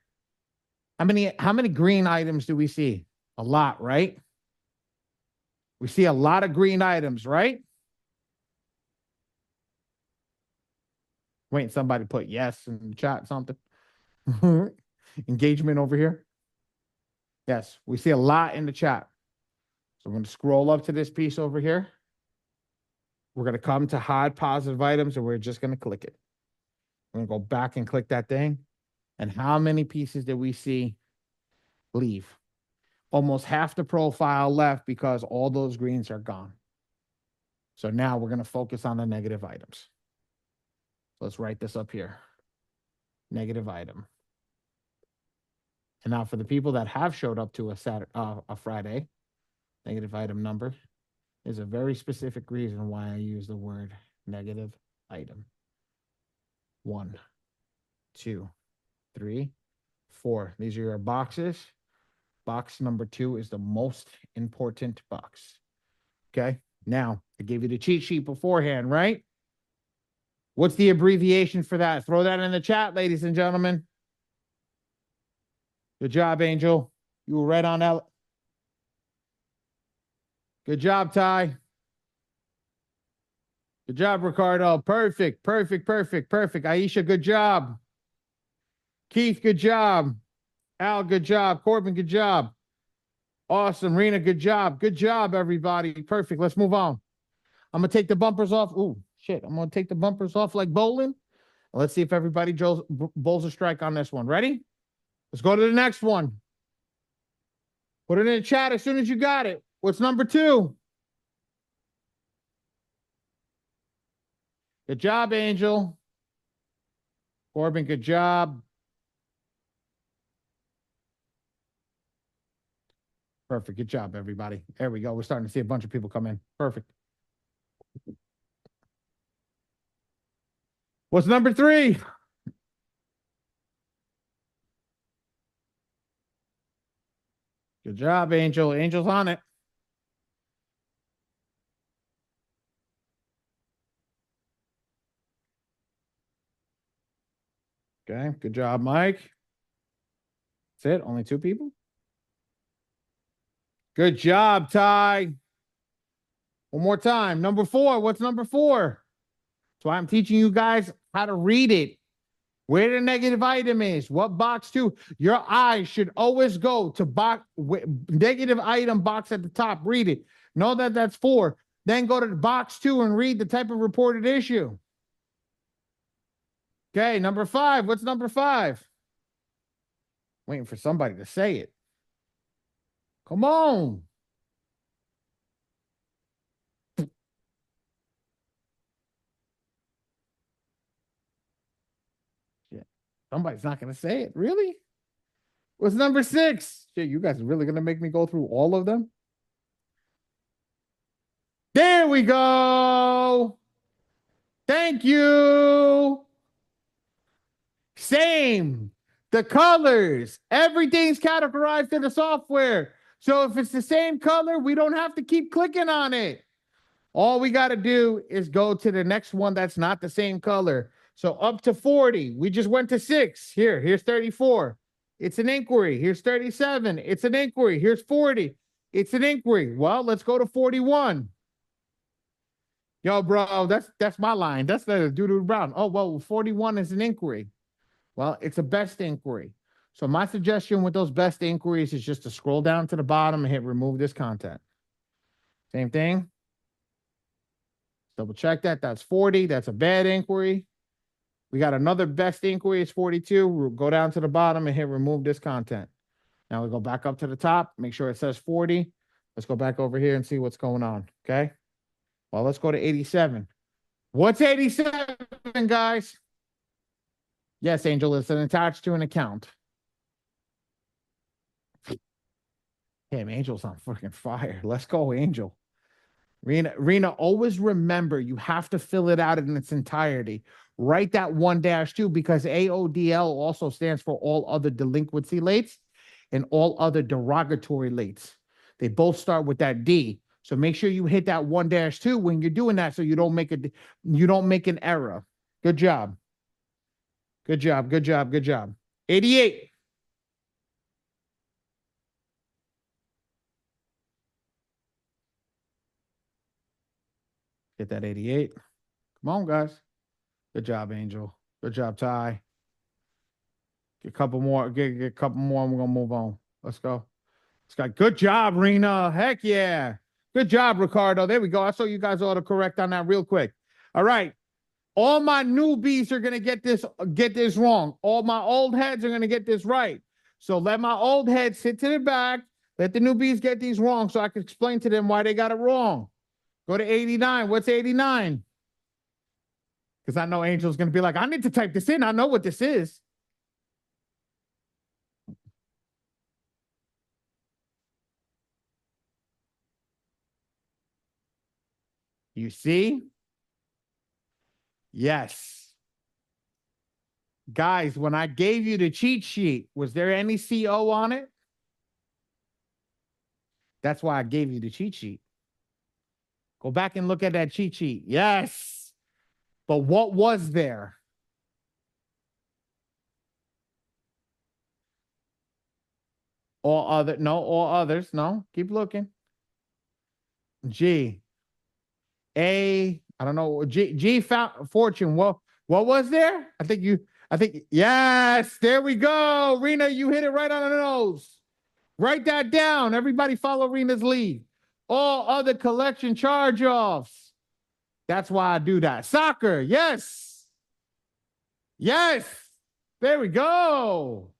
How many green items do we see? A lot, right? We see a lot of green items, right? Wait, somebody put yes in the chat, something. Engagement over here. Yes, we see a lot in the chat. So I'm going to scroll up to this piece over here. We're going to come to hide positive items, and we're just going to click it. We're going to go back and click that thing. And how many pieces did we see leave? Almost half the profile left because all those greens are gone. So now we're going to focus on the negative items. Let's write this up here. Negative item. And now for the people that have showed up to a Friday, negative item number is a very specific reason why I use the word negative item. 1, 2, 3, 4. These are your boxes. Box number 2 is the most important box. Okay. Now, I gave you the cheat sheet beforehand, right? What's the abbreviation for that? Throw that in the chat, ladies and gentlemen. Good job, Angel. You were right on that. Good job, Ty. Good job, Ricardo. Perfect, perfect, perfect, perfect. Aisha, good job. Keith, good job. Al, good job. Corbin, good job. Awesome. Rena, good job. Good job, everybody. Perfect. Let's move on. I'm going to take the bumpers off. Ooh, shit. I'm going to take the bumpers off like bowling. Let's see if everybody bowls a strike on this one. Ready? Let's go to the next one. Put it in the chat as soon as you got it. What's number 2? Good job, Angel. Corbin, good job. Perfect. Good job, everybody. There we go. We're starting to see a bunch of people come in. Perfect. What's number 3? Good job, Angel. Angel's on it. Okay, good job, Mike. That's it. Only 2 people. Good job, Ty. One more time. Number 4. What's number 4? That's why I'm teaching you guys how to read it. Where the negative item is, what box 2. Your eyes should always go to box negative item box at the top. Read it. Know that that's 4. Then go to the box 2 and read the type of reported issue. Okay, number 5. What's number 5? Waiting for somebody to say it. Come on. Shit. Somebody's not going to say it. Really? What's number 6? Shit, you guys are really going to make me go through all of them? There we go. Thank you. Same. The colors. Everything's categorized in the software. So if it's the same color, we don't have to keep clicking on it. All we got to do is go to the next one that's not the same color. So up to 40. We just went to 6. Here's 34. It's an inquiry. Here's 37. It's an inquiry. Here's 40. It's an inquiry. Well, let's go to 41. Yo, bro, that's my line. That's the doo-doo brown. Oh, well, 41 is an inquiry. Well, it's a best inquiry. So my suggestion with those best inquiries is just to scroll down to the bottom and hit remove this content. Same thing. Double check that. That's 40. That's a bad inquiry. We got another best inquiry. It's 42. We'll go down to the bottom and hit remove this content. Now we go back up to the top. Make sure it says 40. Let's go back over here and see what's going on. Okay. Well, let's go to 87. What's 87, guys? Yes, Angel, it's attached to an account. Damn, Angel's on freaking fire. Let's go, Angel. Rena, always remember you have to fill it out in its entirety. Write that 1-2 because AODL also stands for all other delinquency lates and all other derogatory lates. They both start with that D. So make sure you hit that 1-2 when you're doing that so you don't make an error. Good job. Good job. Good job. Good job. 88. Get that 88. Come on, guys. Good job, Angel. Good job, Ty. Get a couple more. Get a couple more. And we're gonna move on. Let's go. Let's go. Good job, Rena. Heck yeah. Good job, Ricardo. There we go. I saw you guys autocorrect on that real quick. All right. All my newbies are gonna get this wrong. All my old heads are gonna get this right. So let my old heads sit to the back. Let the newbies get these wrong so I can explain to them why they got it wrong. Go to 89. What's 89? Because I know Angel's going to be like, I need to type this in. I know what this is. You see? Yes. Guys, when I gave you the cheat sheet, was there any CO on it? That's why I gave you the cheat sheet. Go back and look at that cheat sheet. Yes. But what was there? All others. No, keep looking. G. A, I don't know. G found fortune. Well, what was there? I think, yes, there we go. Rena, you hit it right on the nose. Write that down. Everybody follow Rena's lead. All other collection charge-offs. That's why I do that. Soccer, yes. Yes. There we go.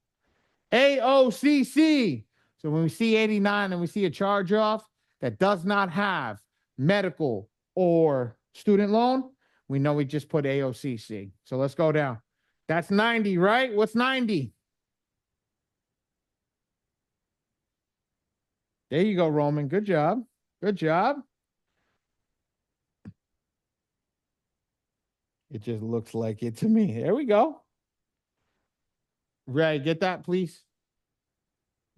AOCC. So when we see 89 and we see a charge-off that does not have medical or student loan, we know we just put AOCC. So let's go down. That's 90, right? What's 90? There you go, Roman. Good job. Good job. It just looks like it to me. There we go. Ray, get that, please.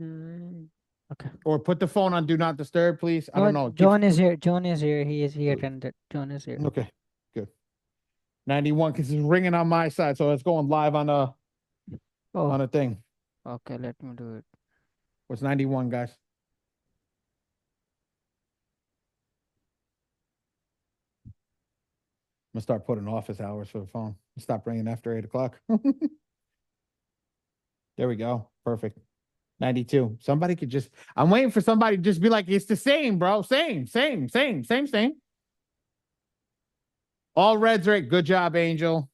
Mm, okay. Or put the phone on do not disturb, please. I don't know. John is here. John is here. He attended. John is here. Okay, good. 91 because it's ringing on my side, so it's going live on a Oh, thing. okay. Let me do it. What's 91, guys? I'm gonna start putting office hours for the phone. Stop ringing after 8 o'clock. There we go. Perfect. 92. Somebody could just, I'm waiting for somebody to just be like, it's the same, bro. Same. All reds right. Good job, Angel.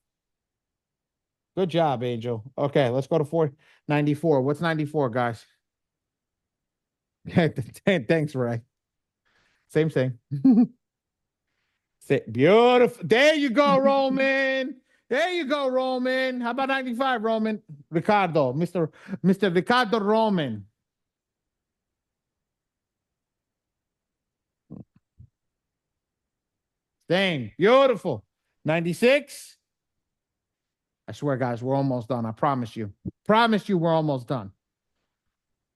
Good job, Angel. Okay, let's go to 494. What's 94, guys? Thanks, Ray. Same thing. Beautiful. There you go, Roman. There you go, Roman. How about 95, Roman? Ricardo, Mr. Ricardo Roman. Same. Beautiful. 96. I swear, guys, we're almost done. I promise you. Promise you we're almost done.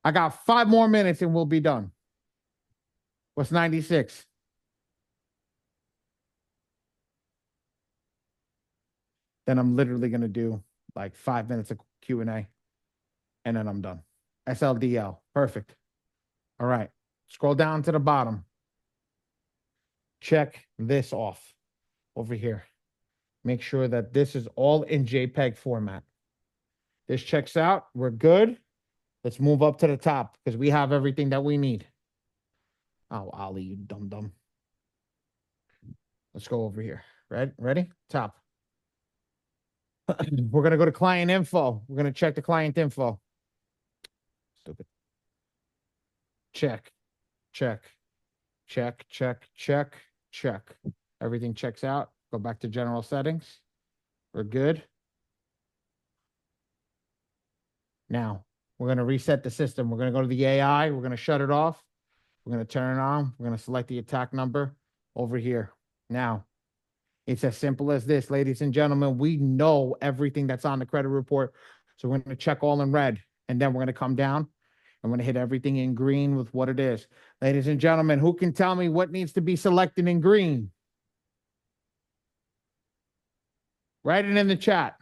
I got 5 more minutes and we'll be done. What's 96? Then I'm literally going to do like 5 minutes of Q&A. And then I'm done. SLDL. Perfect. All right. Scroll down to the bottom. Check this off over here. Make sure that this is all in JPEG format. This checks out. We're good. Let's move up to the top because we have everything that we need. Oh, Ali, you dum-dum. Let's go over here. Ready? Top. We're going to go to client info. We're going to check the client info. Stupid. Check. Everything checks out. Go back to general settings. We're good. Now, we're going to reset the system. We're going to go to the AI. We're going to shut it off. We're going to turn it on. We're going to select the attack number over here. Now, it's as simple as this, ladies and gentlemen. We know everything that's on the credit report. So we're going to check all in red. And then we're going to come down. I'm going to hit everything in green with what it is. Ladies and gentlemen, who can tell me what needs to be selected in green? Write it in the chat.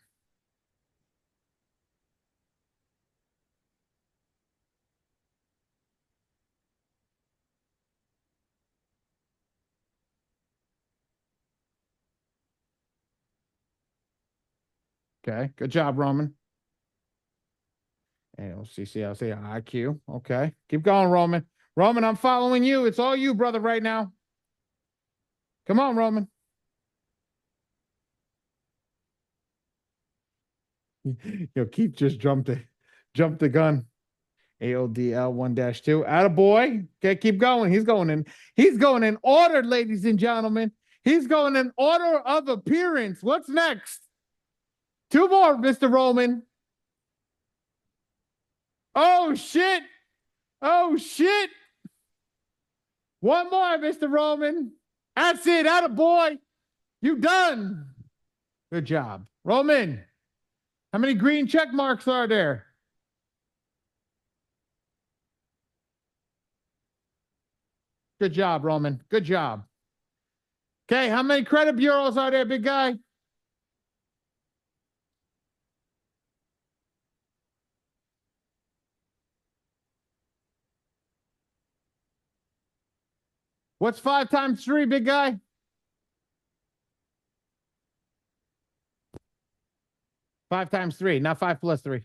Okay, good job, Roman. And CCLC IQ. Okay, keep going, Roman. Roman, I'm following you. It's all you, brother, right now. Come on, Roman. Yo, Keith just jumped the gun. AODL 1-2. Attaboy. Okay, keep going. He's going in order, ladies and gentlemen. He's going in order of appearance. What's next? 2 more, Mr. Roman. Oh, shit. 1 more, Mr. Roman. That's it. Attaboy. You done. Good job. Roman, how many green check marks are there? Good job, Roman. Good job. Okay, how many credit bureaus are there, big guy? What's 5 times 3, big guy? 5 times 3, not 5 plus 3.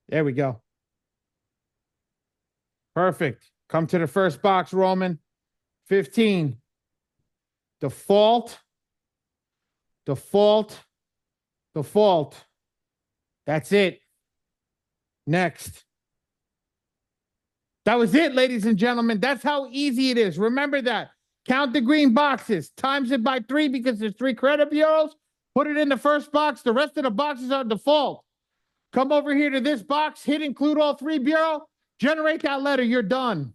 There we go. Perfect. Come to the first box, Roman. 15. Default. That's it. Next. That was it, ladies and gentlemen. That's how easy it is. Remember that. Count the green boxes. Times it by 3 because there's 3 credit bureaus. Put it in the first box. The rest of the boxes are default. Come over here to this box. Hit include all 3 bureau. Generate that letter. You're done.